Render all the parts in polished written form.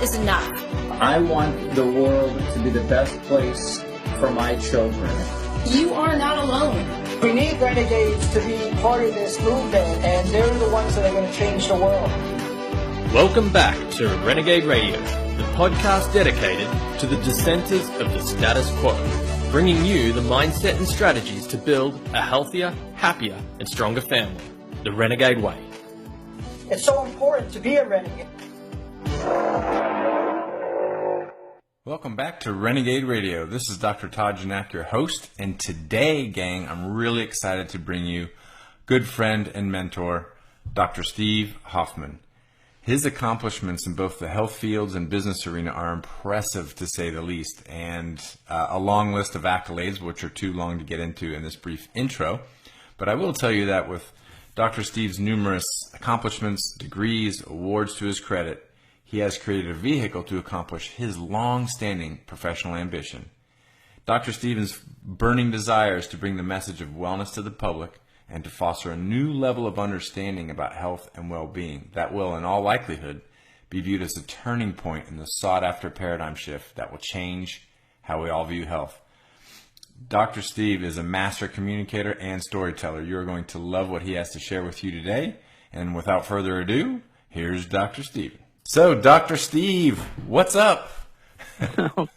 is enough. I want the world to be the best place for my children. You are not alone. We need renegades to be part of this movement, and they're the ones that are going to change the world. Welcome back to Renegade Radio, the podcast dedicated to the dissenters of the status quo, bringing you the mindset and strategies to build a healthier, happier, and stronger family, the Renegade way. It's so important to be a renegade. Welcome back to Renegade Radio. This is Dr. Todd Gignac, your host, and today, gang, I'm really excited to bring you good friend and mentor, Dr. Steve Hoffman. His accomplishments in both the health fields and business arena are impressive, to say the least, and a long list of accolades, which are too long to get into in this brief intro. But I will tell you that with Dr. Steve's numerous accomplishments, degrees, awards to his credit, he has created a vehicle to accomplish his long-standing professional ambition. Dr. Stephen's burning desire is to bring the message of wellness to the public and to foster a new level of understanding about health and well-being that will, in all likelihood, be viewed as a turning point in the sought-after paradigm shift that will change how we all view health. Dr. Steve is a master communicator and storyteller. You're going to love what he has to share with you today. And without further ado, here's Dr. Steve. So, Dr. Steve, what's up? Well,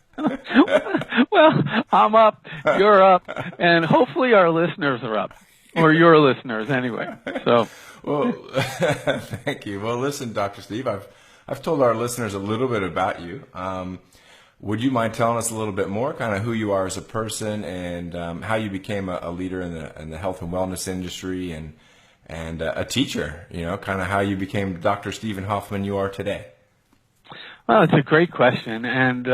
I'm up, you're up, and hopefully our listeners are up, or your listeners anyway. So, well, thank you. Well, listen, Dr. Steve, I've told our listeners a little bit about you. Would you mind telling us a little bit more, kind of who you are as a person and how you became a leader in the health and wellness industry and a teacher, kind of how you became Dr. Stephen Hoffman you are today? Well, it's a great question. And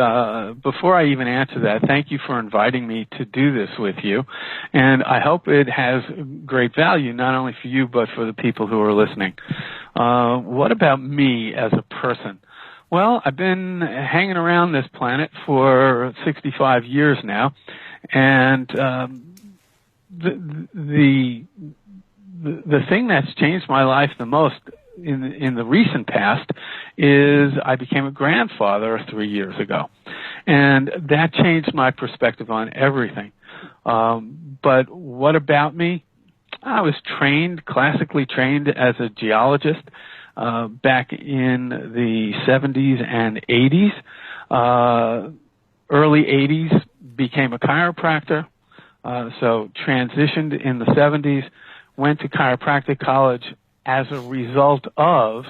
before I even answer that, thank you for inviting me to do this with you. And I hope it has great value, not only for you, but for the people who are listening. What about me as a person? Well, I've been hanging around this planet for 65 years now. And the thing that's changed my life the most in the recent past is I became a grandfather 3 years ago. And that changed my perspective on everything. But what about me? I was classically trained as a geologist back in the 70s and 80s. Early 80s, became a chiropractor. So transitioned in the 70s. Went to chiropractic college as a result of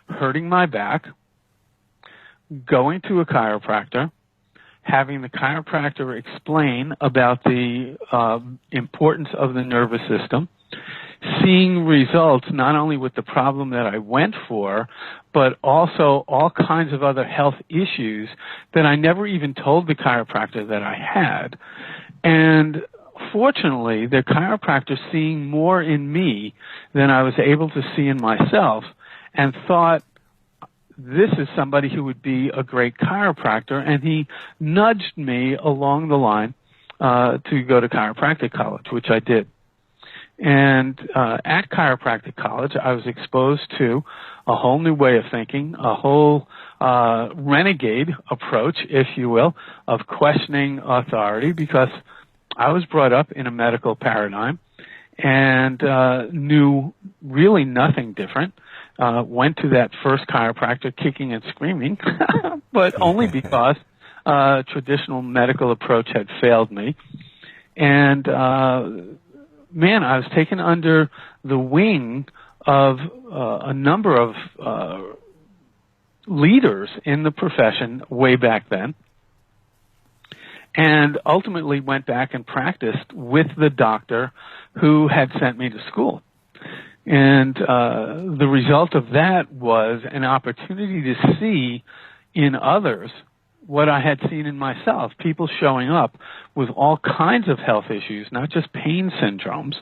hurting my back, going to a chiropractor, having the chiropractor explain about the importance of the nervous system, seeing results not only with the problem that I went for, but also all kinds of other health issues that I never even told the chiropractor that I had. And fortunately, the chiropractor seeing more in me than I was able to see in myself and thought, this is somebody who would be a great chiropractor, and he nudged me along the line to go to chiropractic college, which I did. And at chiropractic college, I was exposed to a whole new way of thinking, a whole renegade approach, if you will, of questioning authority, because I was brought up in a medical paradigm and knew really nothing different. Went to that first chiropractor kicking and screaming, but only because traditional medical approach had failed me. And, man, I was taken under the wing of a number of leaders in the profession way back then. And ultimately went back and practiced with the doctor who had sent me to school. And the result of that was an opportunity to see in others what I had seen in myself, people showing up with all kinds of health issues, not just pain syndromes,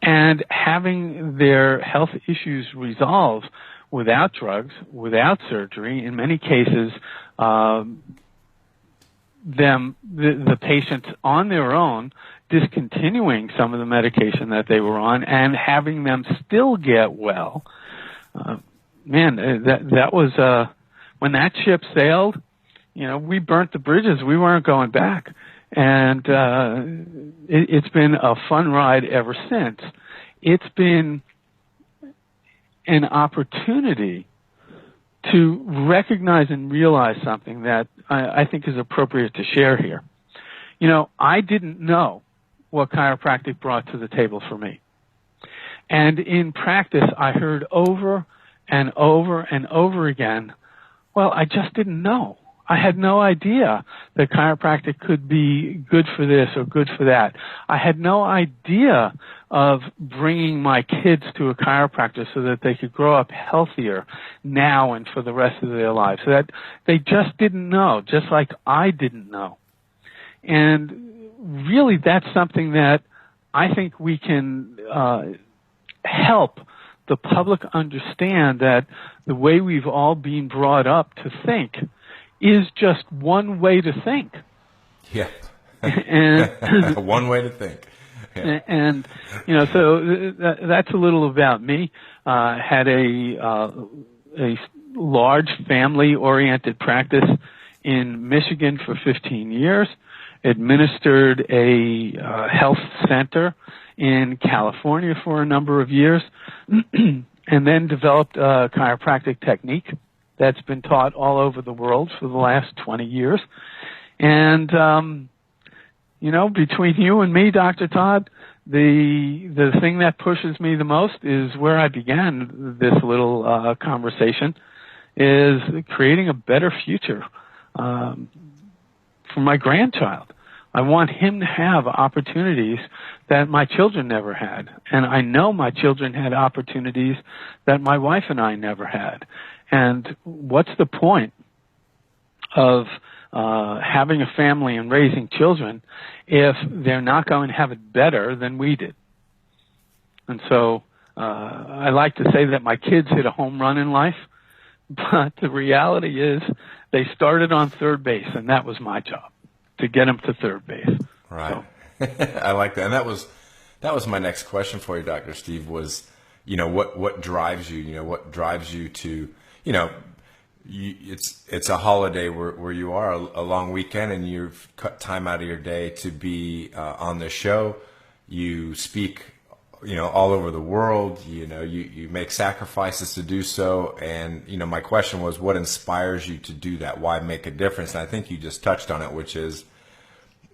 and having their health issues resolved without drugs, without surgery, in many cases the patients on their own discontinuing some of the medication that they were on and having them still get well. That was when that ship sailed, we burnt the bridges. We weren't going back. And it's been a fun ride ever since. It's been an opportunity to recognize and realize something that I think is appropriate to share here. I didn't know what chiropractic brought to the table for me. And in practice, I heard over and over and over again, well, I just didn't know. I had no idea that chiropractic could be good for this or good for that. I had no idea of bringing my kids to a chiropractor so that they could grow up healthier now and for the rest of their lives. So that they just didn't know, just like I didn't know. And really, that's something that I think we can help the public understand, that the way we've all been brought up to think is just one way to think. Yeah. And one way to think. Yeah. And so that's a little about me. Had a large family-oriented practice in Michigan for 15 years. Administered a health center in California for a number of years, and then developed a chiropractic technique that's been taught all over the world for the last 20 years. And, between you and me, Dr. Todd, the thing that pushes me the most is where I began this little conversation, is creating a better future for my grandchild. I want him to have opportunities that my children never had. And I know my children had opportunities that my wife and I never had. And what's the point of having a family and raising children if they're not going to have it better than we did? And so I like to say that my kids hit a home run in life, but the reality is they started on third base, and that was my job, to get them to third base. Right. So. I like that. And that was my next question for you, Dr. Steve, was, what drives you? What drives you to, it's a holiday where you are, a long weekend, and you've cut time out of your day to be on the show. You speak, all over the world. You make sacrifices to do so. And, my question was, what inspires you to do that? Why make a difference? And I think you just touched on it, which is,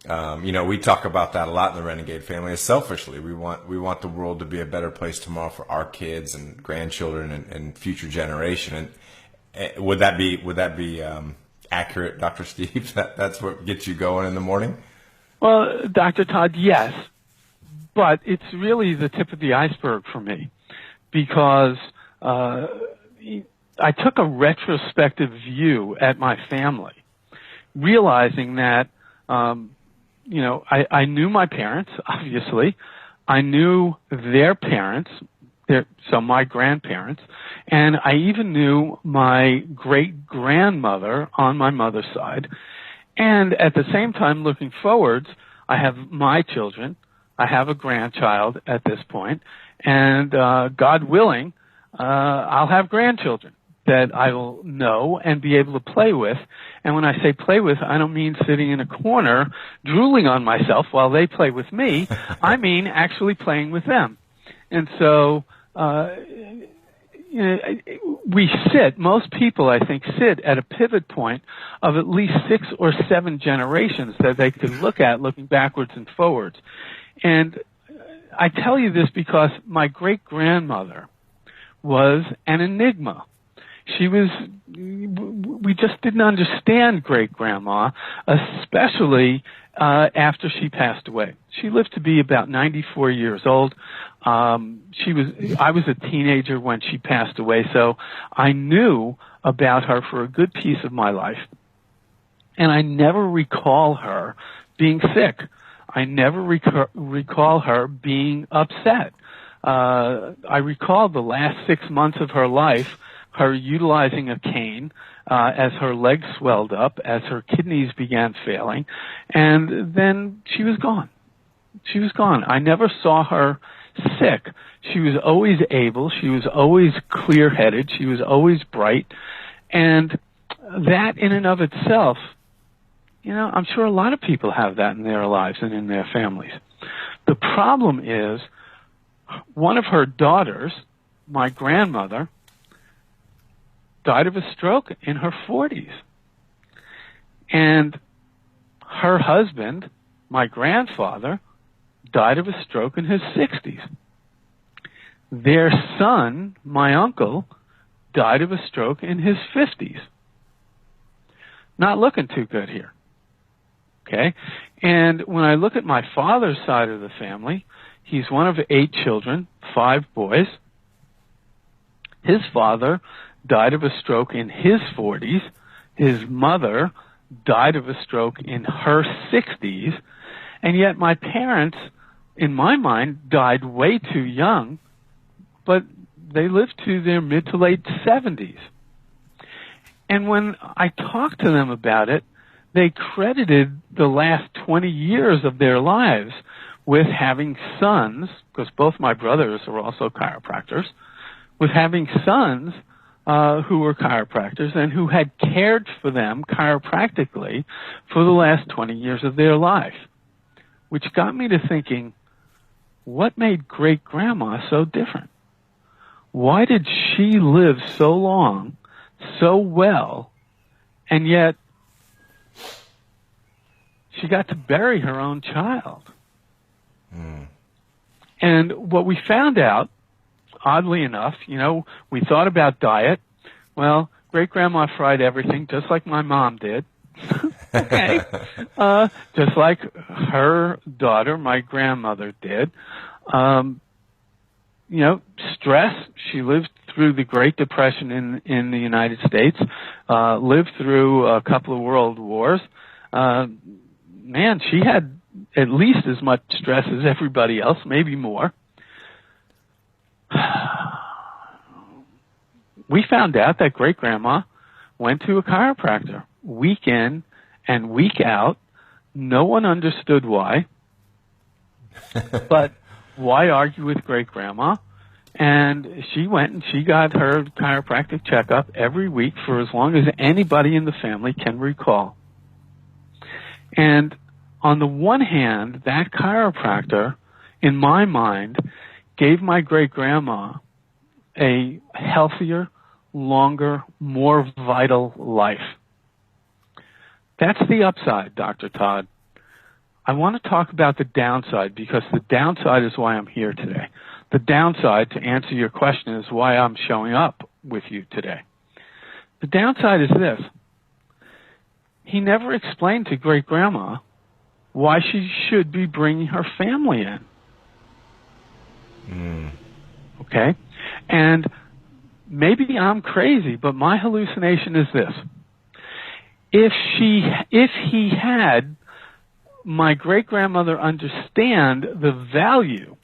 we talk about that a lot in the Renegade family. Is selfishly, we want the world to be a better place tomorrow for our kids and grandchildren and future generation. And would that be accurate, Dr. Steve? That's what gets you going in the morning? Well, Dr. Todd, yes, but it's really the tip of the iceberg for me, because I took a retrospective view at my family, realizing that I knew my parents, obviously. I knew their parents, so my grandparents, and I even knew my great-grandmother on my mother's side. And at the same time, looking forwards, I have my children. I have a grandchild at this point, and God willing, I'll have grandchildren that I will know and be able to play with. And when I say play with, I don't mean sitting in a corner drooling on myself while they play with me. I mean actually playing with them. And so most people, I think, sit at a pivot point of at least 6 or 7 generations that they could look at, looking backwards and forwards. And I tell you this because my great-grandmother was an enigma. We just didn't understand great-grandma, especially after she passed away. She lived to be about 94 years old. I was a teenager when she passed away, so I knew about her for a good piece of my life. And I never recall her being sick. I never recall her being upset. I recall the last 6 months of her life, her utilizing a cane as her legs swelled up, as her kidneys began failing, and then she was gone. She was gone. I never saw her sick. She was always able. She was always clear-headed. She was always bright. And that in and of itself, I'm sure a lot of people have that in their lives and in their families. The problem is, one of her daughters, my grandmother, died of a stroke in her 40s. And her husband, my grandfather, died of a stroke in his 60s. Their son, my uncle, died of a stroke in his 50s. Not looking too good here. Okay? And when I look at my father's side of the family, he's one of 8 children, 5 boys. His father died of a stroke in his 40s. His mother died of a stroke in her 60s. And yet my parents, in my mind, died way too young, but they lived to their mid to late 70s. And when I talked to them about it, they credited the last 20 years of their lives with having sons, because both my brothers are also chiropractors, with having sons who were chiropractors and who had cared for them chiropractically for the last 20 years of their life, which got me to thinking, what made great-grandma so different? Why did she live so long, so well, and yet she got to bury her own child? And what we found out, oddly enough, we thought about diet. Well, great-grandma fried everything just like my mom did. Okay. Just like her daughter, my grandmother, did. Stress. She lived through the Great Depression in the United States, lived through a couple of world wars. Man, she had at least as much stress as everybody else, maybe more. We found out that great-grandma went to a chiropractor week in and week out. No one understood why. But why argue with great-grandma? And she went and she got her chiropractic checkup every week for as long as anybody in the family can recall. And on the one hand, that chiropractor, in my mind, gave my great-grandma a healthier, longer, more vital life. That's the upside, Dr. Todd. I want to talk about the downside because the downside is why I'm here today. The downside, to answer your question, is why I'm showing up with you today. The downside is this. He never explained to great-grandma why she should be bringing her family in. Okay? And maybe I'm crazy, but my hallucination is this. If he had my great-grandmother understand the value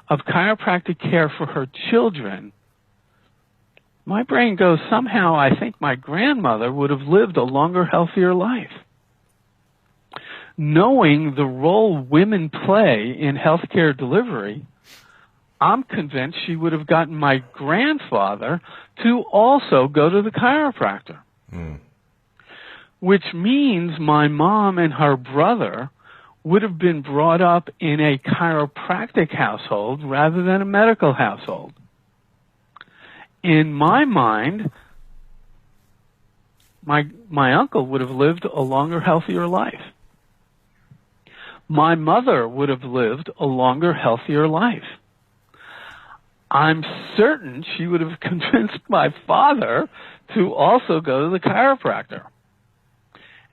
of chiropractic care for her children, my brain goes, somehow I think my grandmother would have lived a longer, healthier life. Knowing the role women play in healthcare delivery, I'm convinced she would have gotten my grandfather to also go to the chiropractor. Which means my mom and her brother would have been brought up in a chiropractic household rather than a medical household. In my mind, my uncle would have lived a longer, healthier life. My mother would have lived a longer, healthier life. I'm certain she would have convinced my father to also go to the chiropractor.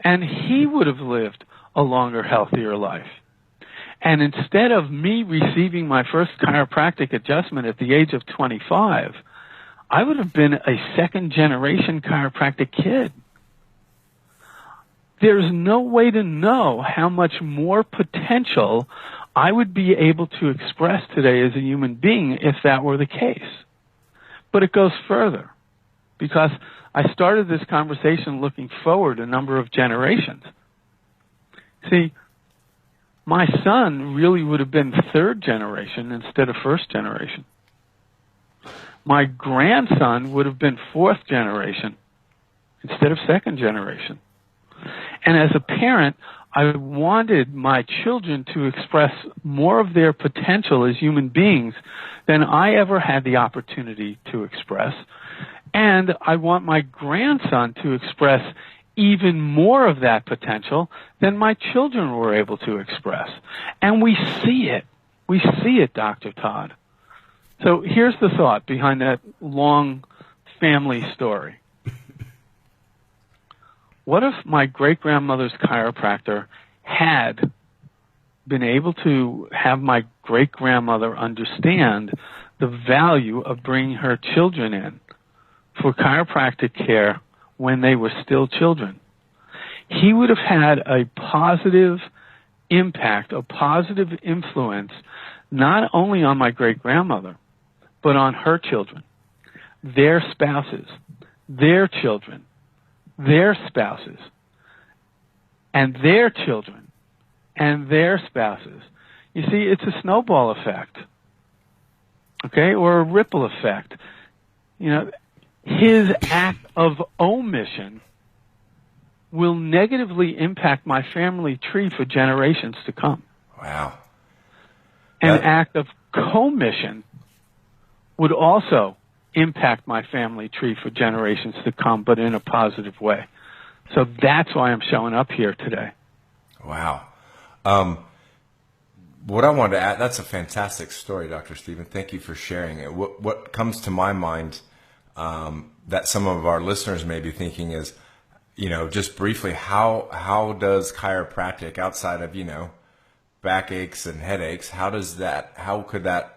And he would have lived a longer, healthier life. And instead of me receiving my first chiropractic adjustment at the age of 25, I would have been a second-generation chiropractic kid. There's no way to know how much more potential I would be able to express today as a human being if that were the case. But it goes further, because I started this conversation looking forward a number of generations. See, my son really would have been third generation instead of first generation. My grandson would have been fourth generation instead of second generation. And as a parent, I wanted my children to express more of their potential as human beings than I ever had the opportunity to express. And I want my grandson to express even more of that potential than my children were able to express. And we see it. We see it, Dr. Todd. So here's the thought behind that long family story. What if my great-grandmother's chiropractor had been able to have my great-grandmother understand the value of bringing her children in for chiropractic care when they were still children? He would have had a positive impact, a positive influence, not only on my great-grandmother, but on her children, their spouses, their children, their spouses, and their children, and their spouses. You see, it's a snowball effect, okay, or a ripple effect. You know, his act of omission will negatively impact my family tree for generations to come. Wow. An act of commission would also impact my family tree for generations to come, but in a positive way. So that's why I'm showing up here today. Wow. What I wanted to add, that's a fantastic story, Dr. Stephen. Thank you for sharing it. What comes to my mind that some of our listeners may be thinking is, you know, just briefly, how does chiropractic, outside of, you know, backaches and headaches, how could that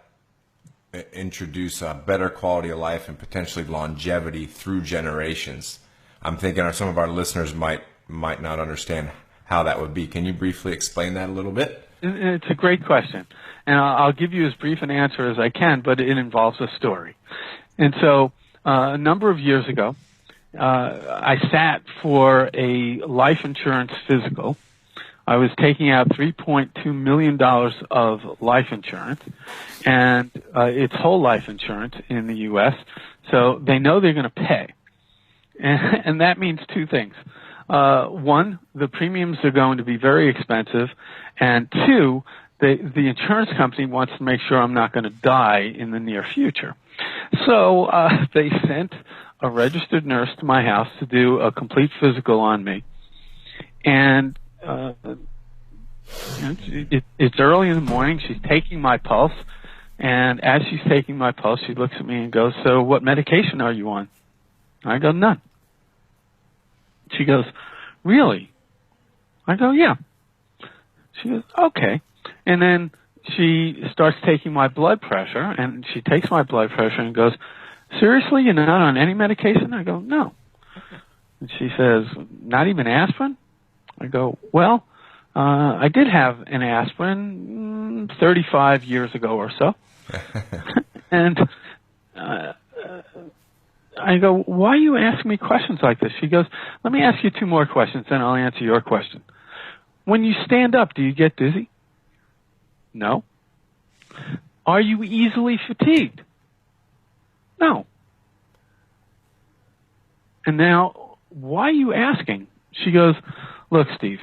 introduce a better quality of life and potentially longevity through generations? I'm thinking some of our listeners might not understand how that would be. Can you briefly explain that a little bit? It's a great question, and I'll give you as brief an answer as I can, but it involves a story. And so a number of years ago, I sat for a life insurance physical. I was taking out $3.2 million of life insurance, and it's whole life insurance in the U.S., so they know they're going to pay. And that means two things. One, the premiums are going to be very expensive, and two, the insurance company wants to make sure I'm not going to die in the near future. So they sent a registered nurse to my house to do a complete physical on me. And it's early in the morning. She's taking my pulse. And as she's taking my pulse, she looks at me and goes, "So what medication are you on?" I go, "None." She goes, "Really?" I go, "Yeah." She goes, "Okay." And then she starts taking my blood pressure, and she takes my blood pressure and goes, "Seriously, you're not on any medication?" I go, "No." And she says, "Not even aspirin?" I go, "Well, I did have an aspirin 35 years ago or so." And I go, "Why are you asking me questions like this?" She goes, "Let me ask you two more questions, then I'll answer your question. When you stand up, do you get dizzy?" "No." "Are you easily fatigued?" "No." "And now, why are you asking?" She goes, "Look, Steve,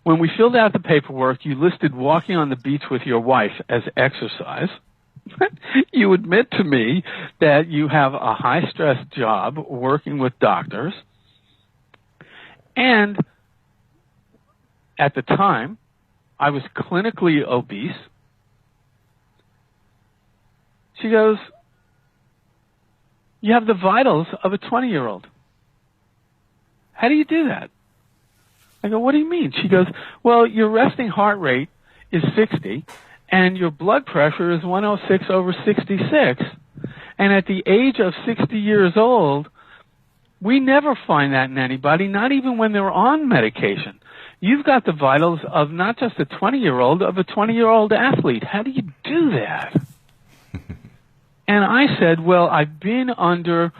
when we filled out the paperwork, you listed walking on the beach with your wife as exercise. You admit to me that you have a high-stress job working with doctors. And at the time, I was clinically obese." She goes, "You have the vitals of a 20-year-old. How do you do that?" I go, "What do you mean?" She goes, "Well, your resting heart rate is 60, and your blood pressure is 106/66. And at the age of 60 years old, we never find that in anybody, not even when they're on medication. You've got the vitals of not just a 20-year-old, of a 20-year-old athlete. How do you do that?" And I said, "Well, I've been under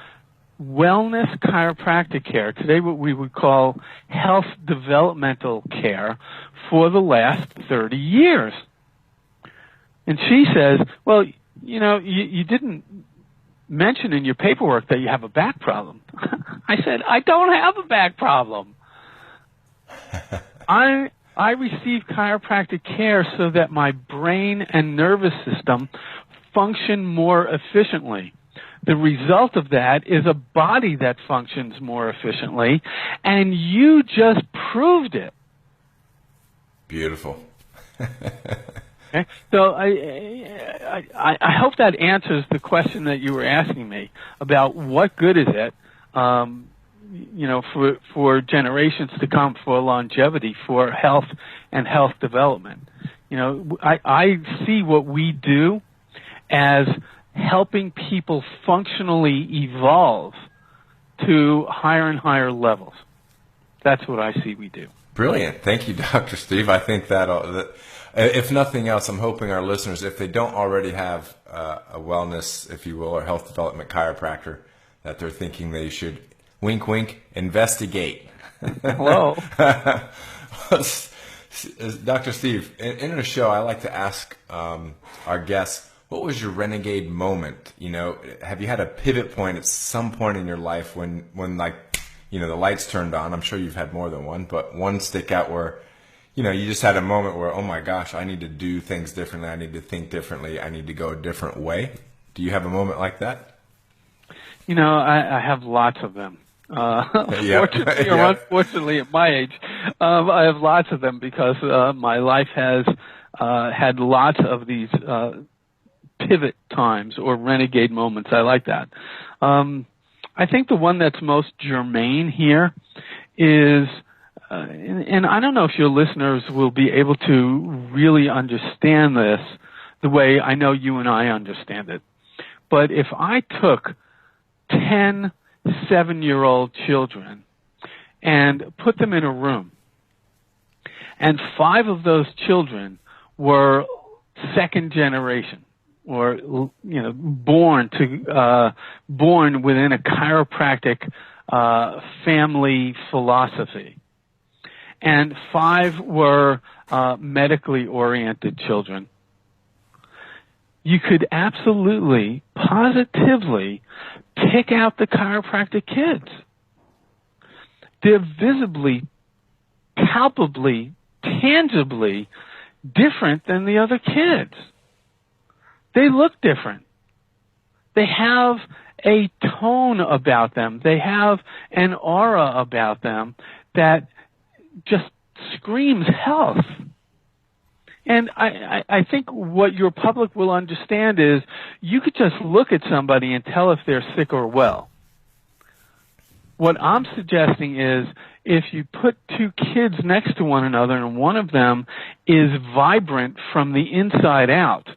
wellness chiropractic care, today what we would call health developmental care, for the last 30 years. And she says, "Well, you know, you didn't mention in your paperwork that you have a back problem. I said, I don't have a back problem. I receive chiropractic care so that my brain and nervous system function more efficiently. The result of that is a body that functions more efficiently, and you just proved it. Beautiful. Okay? So I hope that answers the question that you were asking me about what good is it, for generations to come, for longevity, for health and health development. I see what we do as helping people functionally evolve to higher and higher levels. That's what I see we do. Brilliant. Thank you, Dr. Steve. I think that if nothing else, I'm hoping our listeners, if they don't already have a wellness, if you will, or health development chiropractor, that they're thinking they should, wink, wink, investigate. Hello. Dr. Steve, in the show, I like to ask our guests, what was your renegade moment? Have you had a pivot point at some point in your life when the lights turned on? I'm sure you've had more than one, but one stick out where, you just had a moment where, oh my gosh, I need to do things differently. I need to think differently. I need to go a different way. Do you have a moment like that? I have lots of them. Fortunately or unfortunately at my age, I have lots of them because my life has had lots of these pivot times or renegade moments. I like that. I think the one that's most germane here is, and I don't know if your listeners will be able to really understand this the way I know you and I understand it. But if I took 10 7-year-old children and put them in a room, and 5 of those children were second generation, or born within a chiropractic family philosophy, and 5 were medically oriented children, you could absolutely, positively pick out the chiropractic kids. They're visibly, palpably, tangibly different than the other kids. They look different. They have a tone about them. They have an aura about them that just screams health. And I think what your public will understand is you could just look at somebody and tell if they're sick or well. What I'm suggesting is if you put 2 kids next to one another and one of them is vibrant from the inside out,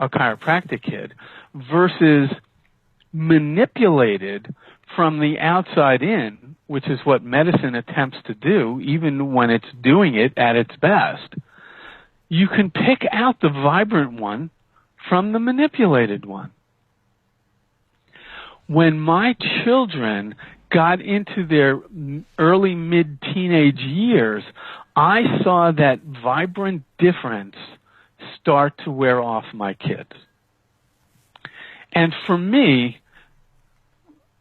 a chiropractic kid, versus manipulated from the outside in, which is what medicine attempts to do, even when it's doing it at its best, you can pick out the vibrant one from the manipulated one. When my children got into their early mid-teenage years, I saw that vibrant difference start to wear off my kids. And for me,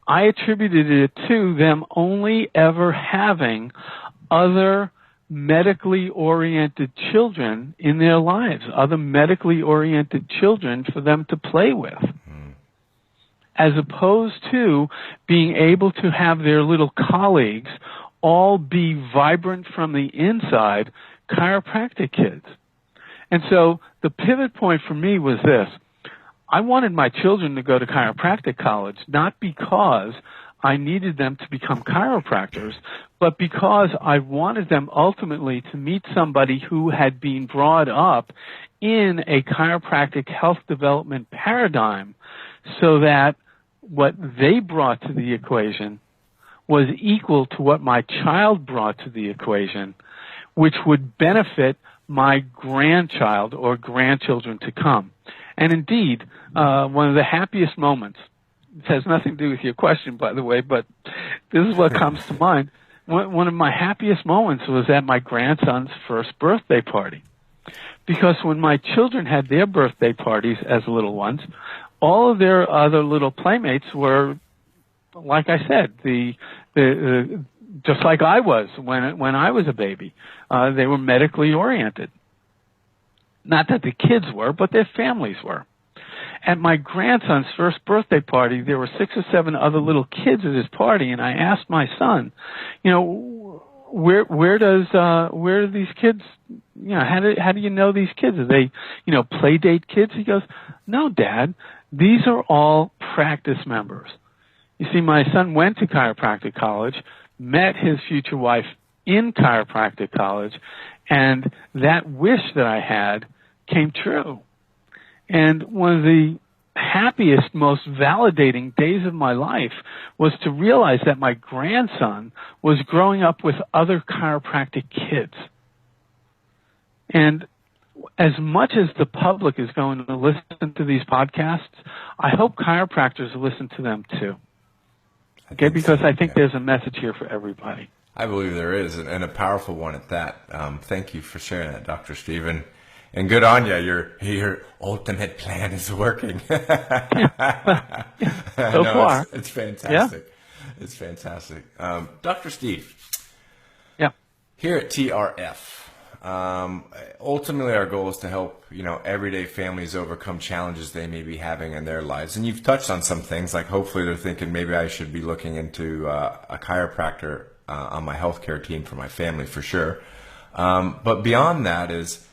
I attributed it to them only ever having other medically oriented children in their lives, other medically oriented children for them to play with, as opposed to being able to have their little colleagues all be vibrant from the inside chiropractic kids. And so the pivot point for me was this. I wanted my children to go to chiropractic college, not because I needed them to become chiropractors, but because I wanted them ultimately to meet somebody who had been brought up in a chiropractic health development paradigm so that what they brought to the equation was equal to what my child brought to the equation, which would benefit my grandchild or grandchildren to come. And indeed, one of the happiest moments, this has nothing to do with your question, by the way, but this is what comes to mind. One of my happiest moments was at my grandson's first birthday party. Because when my children had their birthday parties as little ones, all of their other little playmates were, like I said, the just like I was when I was a baby. They were medically oriented. Not that the kids were, but their families were. At my grandson's first birthday party, there were 6 or 7 other little kids at his party, and I asked my son, where do these kids, how do you know these kids? Are they, play date kids? He goes, no, Dad, these are all practice members. You see, my son went to chiropractic college, met his future wife in chiropractic college, and that wish that I had came true. And one of the happiest, most validating days of my life was to realize that my grandson was growing up with other chiropractic kids. And as much as the public is going to listen to these podcasts, I hope chiropractors listen to them too. Okay, because I think there's a message here for everybody. I believe there is, and a powerful one at that. Thank you for sharing that, Dr. Stephen. And good on you. Your ultimate plan is working. So far. It's fantastic. Yeah. It's fantastic. Dr. Steve. Yeah. Here at TRF, ultimately our goal is to help, everyday families overcome challenges they may be having in their lives. And you've touched on some things, like hopefully they're thinking maybe I should be looking into a chiropractor on my healthcare team for my family, for sure. But beyond that is,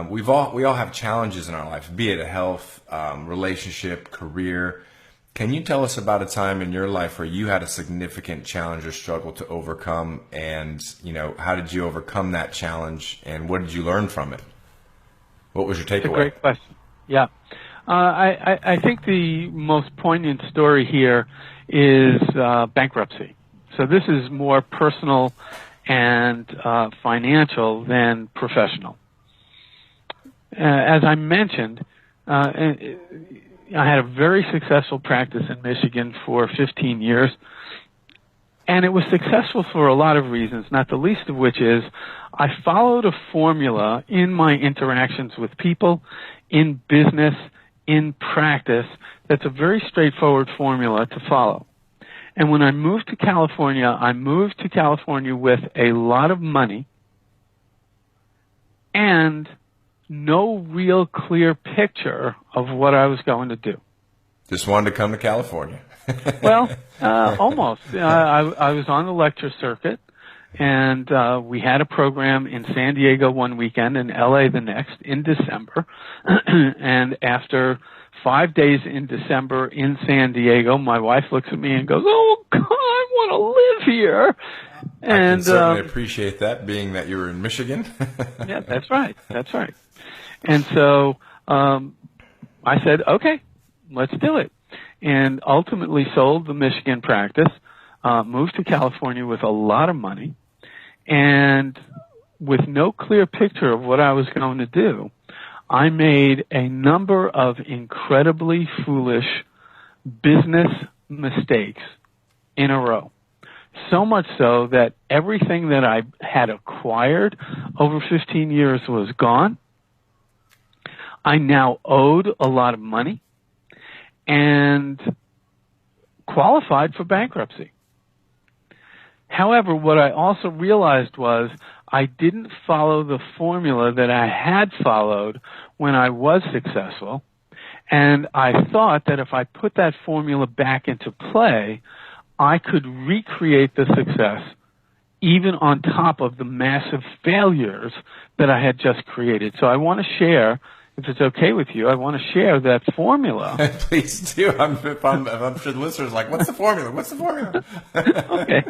we all have challenges in our life, be it a health, relationship, career. Can you tell us about a time in your life where you had a significant challenge or struggle to overcome, and how did you overcome that challenge, and what did you learn from it? What was your takeaway? That's a great question. Yeah, I think the most poignant story here is bankruptcy. So this is more personal and financial than professional. As I mentioned, I had a very successful practice in Michigan for 15 years, and it was successful for a lot of reasons, not the least of which is I followed a formula in my interactions with people, in business, in practice, that's a very straightforward formula to follow. And when I moved to California with a lot of money and no real clear picture of what I was going to do. Just wanted to come to California. Well, almost. I was on the lecture circuit, and we had a program in San Diego one weekend and LA the next in December. And after 5 days in December in San Diego, my wife looks at me and goes, "Oh, God, I want to live here." And I can certainly appreciate that, being that you were in Michigan. Yeah, that's right. That's right. And so I said, okay, let's do it. And ultimately sold the Michigan practice, moved to California with a lot of money, and with no clear picture of what I was going to do, I made a number of incredibly foolish business mistakes in a row. So much so that everything that I had acquired over 15 years was gone. I now owed a lot of money and qualified for bankruptcy. However, what I also realized was I didn't follow the formula that I had followed when I was successful, and I thought that if I put that formula back into play, I could recreate the success even on top of the massive failures that I had just created. So I want to share, if it's okay with you, I want to share that formula. Please do. I'm sure the listeners are like, what's the formula? What's the formula? Okay.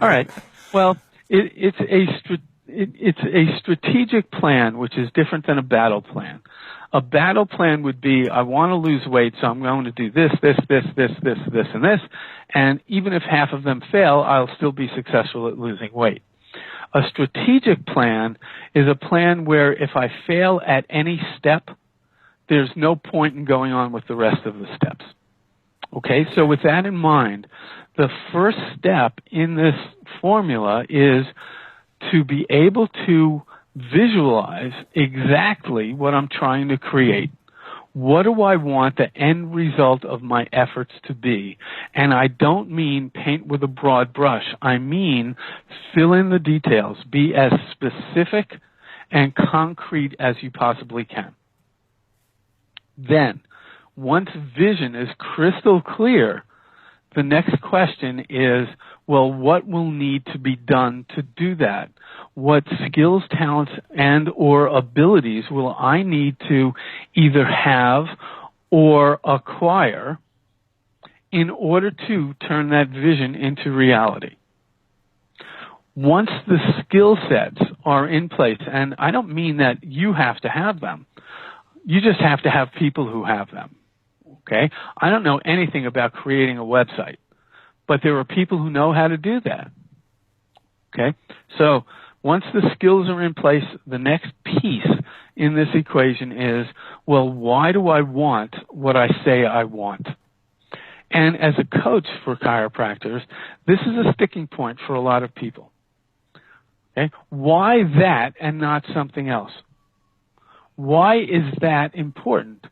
All right. Well, it's a strategic plan, which is different than a battle plan. A battle plan would be, I want to lose weight, so I'm going to do this, and this. And even if half of them fail, I'll still be successful at losing weight. A strategic plan is a plan where if I fail at any step, there's no point in going on with the rest of the steps. Okay, so with that in mind, the first step in this formula is to be able to visualize exactly what I'm trying to create. What do I want the end result of my efforts to be? And I don't mean paint with a broad brush. I mean fill in the details. Be as specific and concrete as you possibly can. Then, once vision is crystal clear, the next question is, well, what will need to be done to do that? What skills, talents, and or abilities will I need to either have or acquire in order to turn that vision into reality? Once the skill sets are in place, and I don't mean that you have to have them, you just have to have people who have them. Okay? I don't know anything about creating a website, but there are people who know how to do that. Okay? So, once the skills are in place, the next piece in this equation is, well, why do I want what I say I want? And as a coach for chiropractors, this is a sticking point for a lot of people. Okay? Why that and not something else? Why is that important?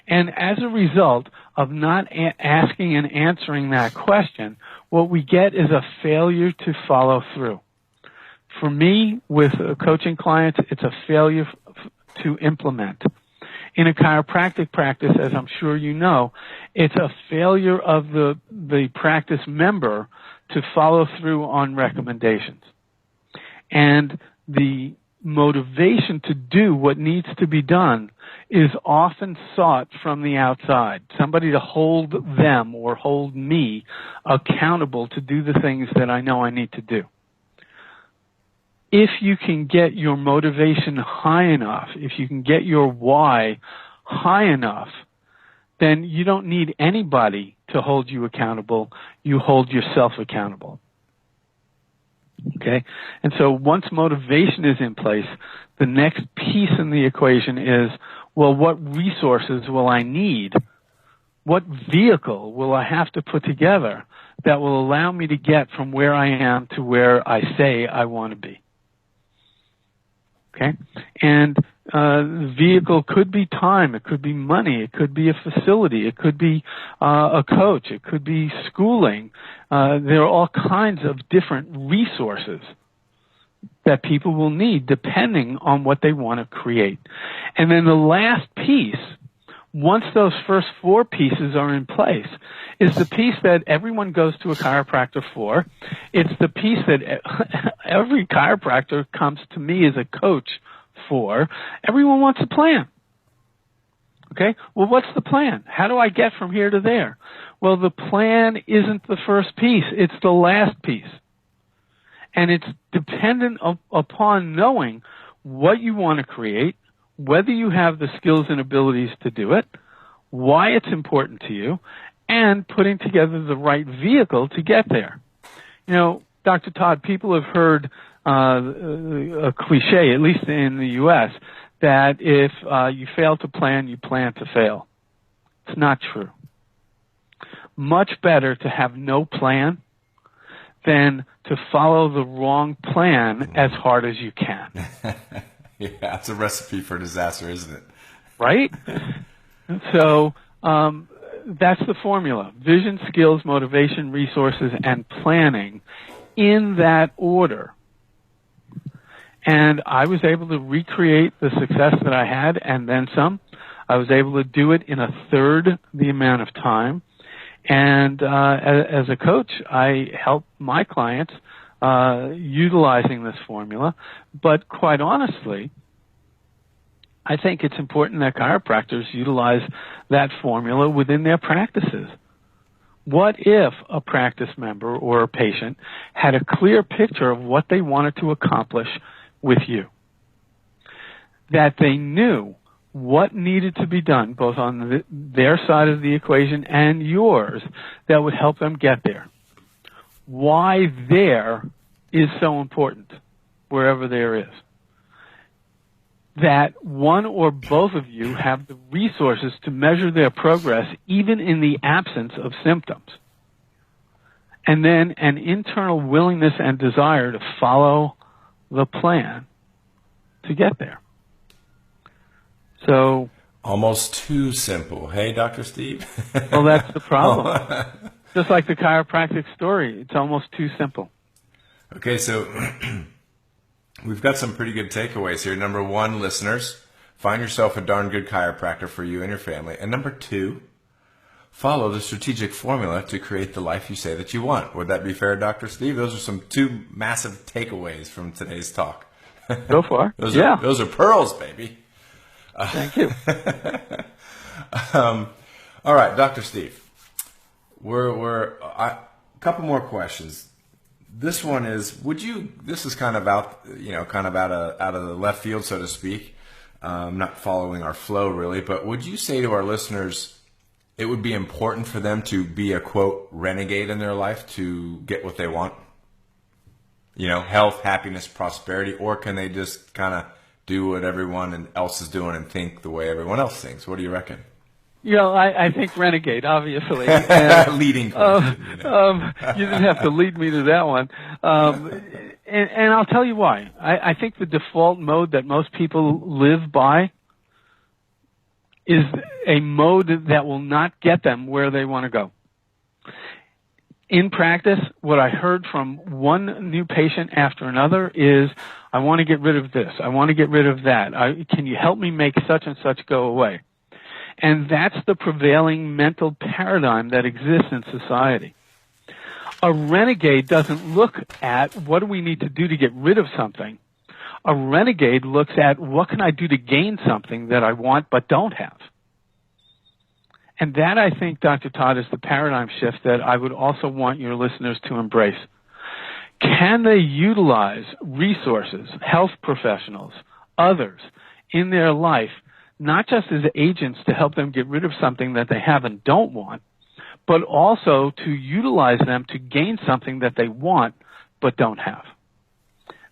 And as a result of not asking and answering that question, what we get is a failure to follow through. For me, with coaching clients, it's a failure to implement. In a chiropractic practice, as I'm sure you know, it's a failure of the practice member to follow through on recommendations. And the motivation to do what needs to be done is often sought from the outside. Somebody to hold them or hold me accountable to do the things that I know I need to do. If you can get your motivation high enough, if you can get your why high enough, then you don't need anybody to hold you accountable. You hold yourself accountable. Okay? And so once motivation is in place, the next piece in the equation is, well, what resources will I need? What vehicle will I have to put together that will allow me to get from where I am to where I say I want to be? Okay? And the vehicle could be time, it could be money, it could be a facility, it could be a coach, it could be schooling. There are all kinds of different resources that people will need depending on what they want to create. And then the last piece, once those first four pieces are in place, is the piece that everyone goes to a chiropractor for. It's the piece that every chiropractor comes to me as a coach for. Everyone wants a plan. Okay? Well, what's the plan? How do I get from here to there? Well, the plan isn't the first piece. It's the last piece. And it's dependent upon knowing what you want to create, whether you have the skills and abilities to do it, why it's important to you, and putting together the right vehicle to get there. You know, Dr. Todd, people have heard a cliche, at least in the U.S., that if you fail to plan, you plan to fail. It's not true. Much better to have no plan than to follow the wrong plan as hard as you can. Yeah, that's a recipe for disaster, isn't it? Right? So that's the formula. Vision, skills, motivation, resources, and planning in that order. And I was able to recreate the success that I had and then some. I was able to do it in a third the amount of time. And as a coach, I help my clients utilizing this formula. But quite honestly, I think it's important that chiropractors utilize that formula within their practices. What if a practice member or a patient had a clear picture of what they wanted to accomplish with you? That they knew what needed to be done, both on their side of the equation and yours, that would help them get there. Why there is so important, wherever there is. That one or both of you have the resources to measure their progress even in the absence of symptoms. And then an internal willingness and desire to follow the plan to get there. So Almost too simple. Hey, Dr. Steve? Well, that's the problem. Just like the chiropractic story, it's almost too simple. Okay, so we've got some pretty good takeaways here. Number one, listeners, find yourself a darn good chiropractor for you and your family. And number two, follow the strategic formula to create the life you say that you want. Would that be fair, Dr. Steve? Those are some two massive takeaways from today's talk. Go for it. Those are pearls, baby. Thank you. All right, Dr. Steve. A couple more questions. This one is, this is kind of out of the left field, so to speak, not following our flow really, but would you say to our listeners it would be important for them to be a, quote, renegade in their life to get what they want? Health, happiness, prosperity, or can they just kind of do what everyone else is doing and think the way everyone else thinks? What do you reckon? I think renegade, obviously. Leading question. You didn't have to lead me to that one. And I'll tell you why. I think the default mode that most people live by is a mode that will not get them where they want to go. In practice, what I heard from one new patient after another is, I want to get rid of this. I want to get rid of that. Can you help me make such and such go away? And that's the prevailing mental paradigm that exists in society. A renegade doesn't look at what do we need to do to get rid of something. A renegade looks at what can I do to gain something that I want but don't have. And that, I think, Dr. Todd, is the paradigm shift that I would also want your listeners to embrace. Can they utilize resources, health professionals, others in their life, not just as agents to help them get rid of something that they have and don't want, but also to utilize them to gain something that they want but don't have?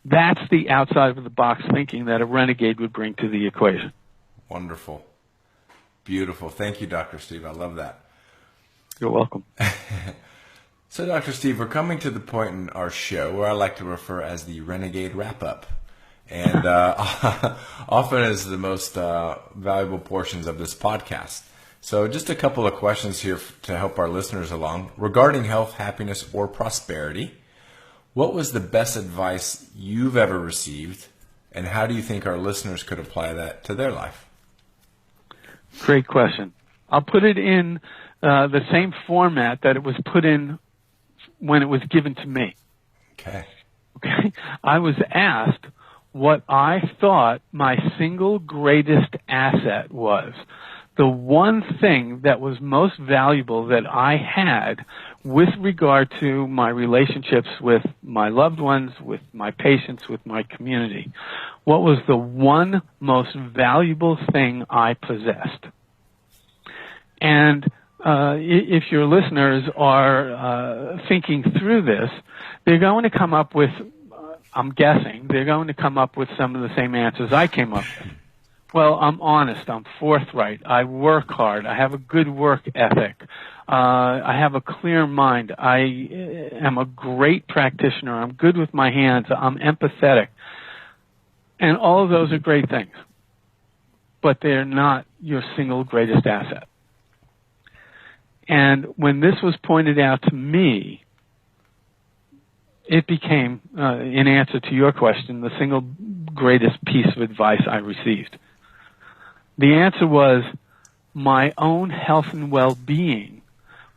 That's the outside of the box thinking that a renegade would bring to the equation. Wonderful. Beautiful. Thank you, Dr. Steve. I love that. You're welcome. So, Dr. Steve, we're coming to the point in our show where I like to refer as the Renegade Wrap-Up. And often is the most valuable portions of this podcast. So just a couple of questions here to help our listeners along. Regarding health, happiness, or prosperity, what was the best advice you've ever received, and how do you think our listeners could apply that to their life? Great question. I'll put it in the same format that it was put in when it was given to me. Okay. I was asked what I thought my single greatest asset was. The one thing that was most valuable that I had with regard to my relationships with my loved ones, with my patients, with my community. What was the one most valuable thing I possessed? And if your listeners are thinking through this, they're going to come up with, I'm guessing, they're going to come up with some of the same answers I came up with. Well, I'm honest, I'm forthright, I work hard, I have a good work ethic, I have a clear mind, I am a great practitioner, I'm good with my hands, I'm empathetic. And all of those are great things. But they're not your single greatest asset. And when this was pointed out to me, it became, in answer to your question, the single greatest piece of advice I received. The answer was, my own health and well-being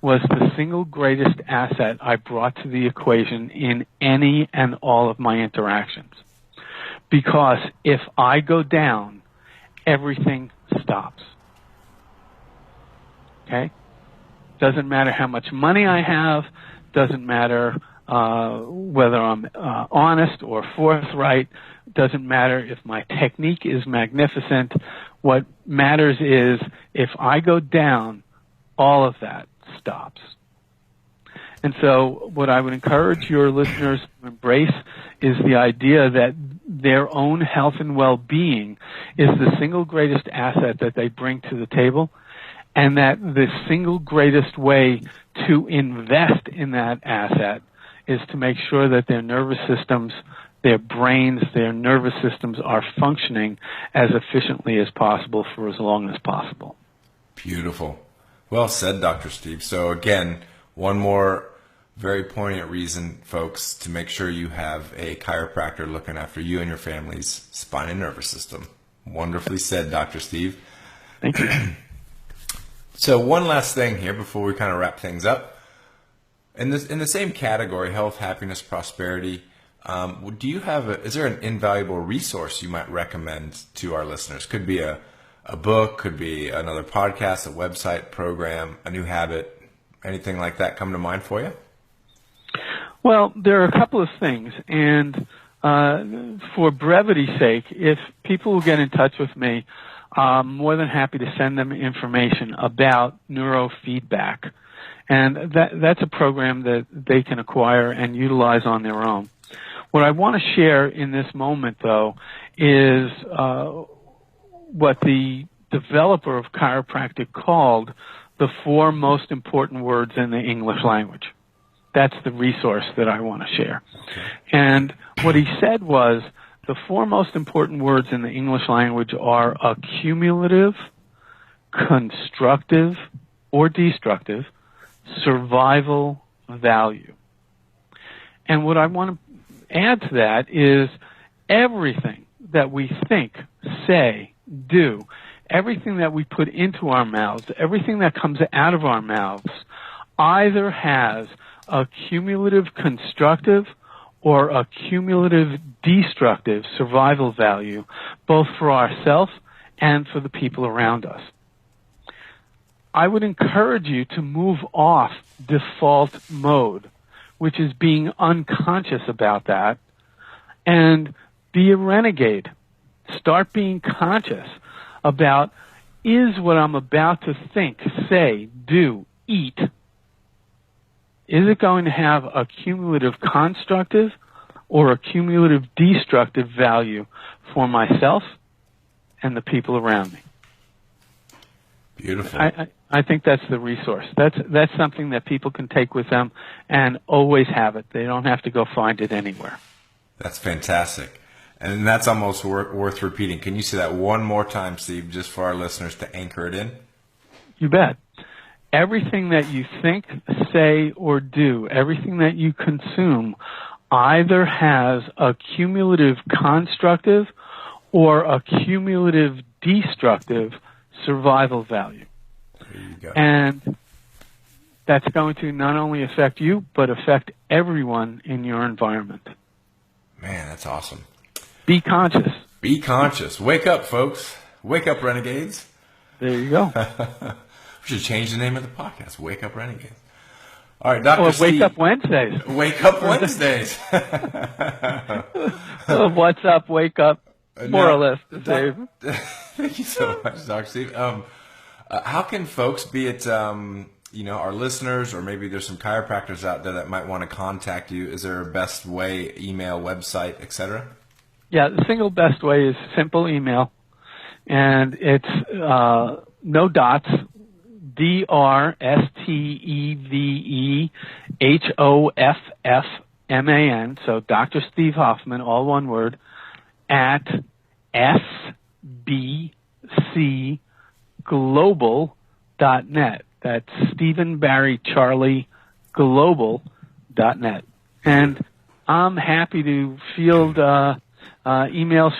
was the single greatest asset I brought to the equation in any and all of my interactions. Because if I go down, everything stops. Okay? Doesn't matter how much money I have, doesn't matter whether I'm honest or forthright, doesn't matter if my technique is magnificent. What matters is if I go down, all of that stops. And so what I would encourage your listeners to embrace is the idea that their own health and well-being is the single greatest asset that they bring to the table, and that the single greatest way to invest in that asset is to make sure that their nervous systems, their brains, their nervous systems are functioning as efficiently as possible for as long as possible. Beautiful. Well said, Dr. Steve. So again, one more very poignant reason, folks, to make sure you have a chiropractor looking after you and your family's spine and nervous system. Wonderfully said, Dr. Steve. Thank you. So one last thing here before we kind of wrap things up. In the same category, health, happiness, prosperity, is there an invaluable resource you might recommend to our listeners? Could be a book, could be another podcast, a website, program, a new habit, anything like that come to mind for you? Well, there are a couple of things, and for brevity's sake, if people will get in touch with me, I'm more than happy to send them information about neurofeedback. And that's a program that they can acquire and utilize on their own. What I want to share in this moment, though, is what the developer of chiropractic called the 4 most important words in the English language. That's the resource that I want to share. Okay. And what he said was the 4 most important words in the English language are accumulative, constructive, or destructive, survival value. And what I want to add to that is everything that we think, say, do, everything that we put into our mouths, everything that comes out of our mouths either has a cumulative constructive or a cumulative destructive survival value, both for ourselves and for the people around us. I would encourage you to move off default mode, which is being unconscious about that, and be a renegade. Start being conscious about, is what I'm about to think, say, do, eat, is it going to have a cumulative constructive or a cumulative destructive value for myself and the people around me? Beautiful. I think that's the resource. That's something that people can take with them and always have it. They don't have to go find it anywhere. That's fantastic. And that's almost worth repeating. Can you say that one more time, Steve, just for our listeners to anchor it in? You bet. Everything that you think, say, or do, everything that you consume either has a cumulative constructive or a cumulative destructive survival value. There you go. And that's going to not only affect you, but affect everyone in your environment. Man, that's awesome. Be conscious. Be conscious. Wake up, folks. Wake up, renegades. There you go. We should change the name of the podcast. Wake up, renegades. All right, Dr. Steve. Wake up Wednesdays. Wake up Wednesdays. What's up? Wake up. More or less, Dave. Thank you so much, Dr. Steve. How can folks, be it our listeners, or maybe there's some chiropractors out there that might want to contact you? Is there a best way, email, website, etc.? Yeah, the single best way is simple email, and it's no dots. DrSteveHoffman, so Dr. Steve Hoffman, all one word, at sbcglobal.net. That's Stephen Barry Charlie Global.net. And I'm happy to field emails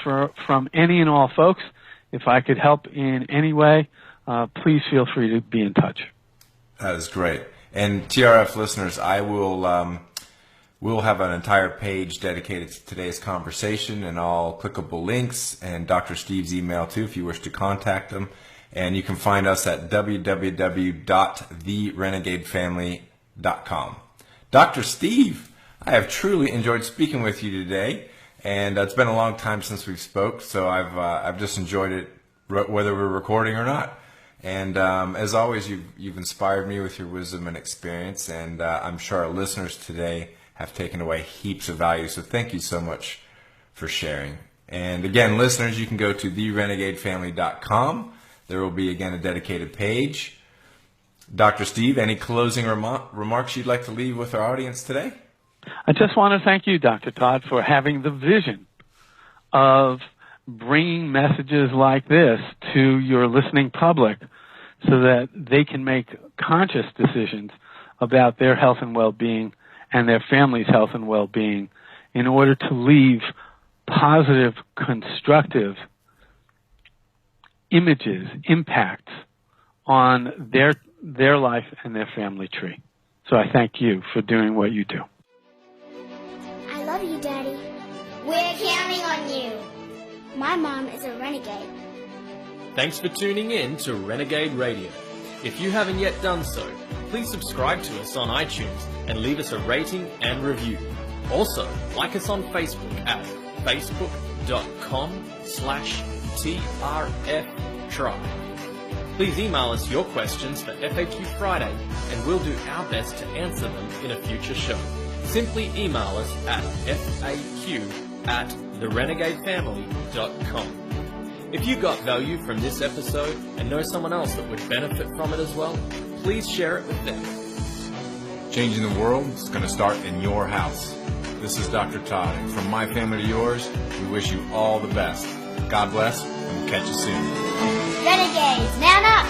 from any and all folks. If I could help in any way, please feel free to be in touch. That is great. And TRF listeners, I will we'll have an entire page dedicated to today's conversation and all clickable links, and Dr. Steve's email too if you wish to contact him. And you can find us at www.therenegadefamily.com. Dr. Steve, I have truly enjoyed speaking with you today, and it's been a long time since we've spoke, so I've just enjoyed it, whether we're recording or not. And as always, you've inspired me with your wisdom and experience, and I'm sure our listeners today have taken away heaps of value. So thank you so much for sharing. And again, listeners, you can go to therenegadefamily.com. There will be, again, a dedicated page. Dr. Steve, any closing remarks you'd like to leave with our audience today? I just want to thank you, Dr. Todd, for having the vision of bringing messages like this to your listening public so that they can make conscious decisions about their health and well-being and their family's health and well-being in order to leave positive, constructive images, impacts on their life and their family tree. So I thank you for doing what you do. I love you, Daddy. We're counting on you. My mom is a renegade. Thanks for tuning in to Renegade Radio. If you haven't yet done so, please subscribe to us on iTunes and leave us a rating and review. Also, like us on Facebook at facebook.com/TRFTribe. Please email us your questions for FAQ Friday and we'll do our best to answer them in a future show. Simply email us at faq@therenegadefamily.com. If you got value from this episode and know someone else that would benefit from it as well, please share it with them. Changing the world is going to start in your house. This is Dr. Todd, and from my family to yours, we wish you all the best. God bless, and we'll catch you soon. Renegades, man up!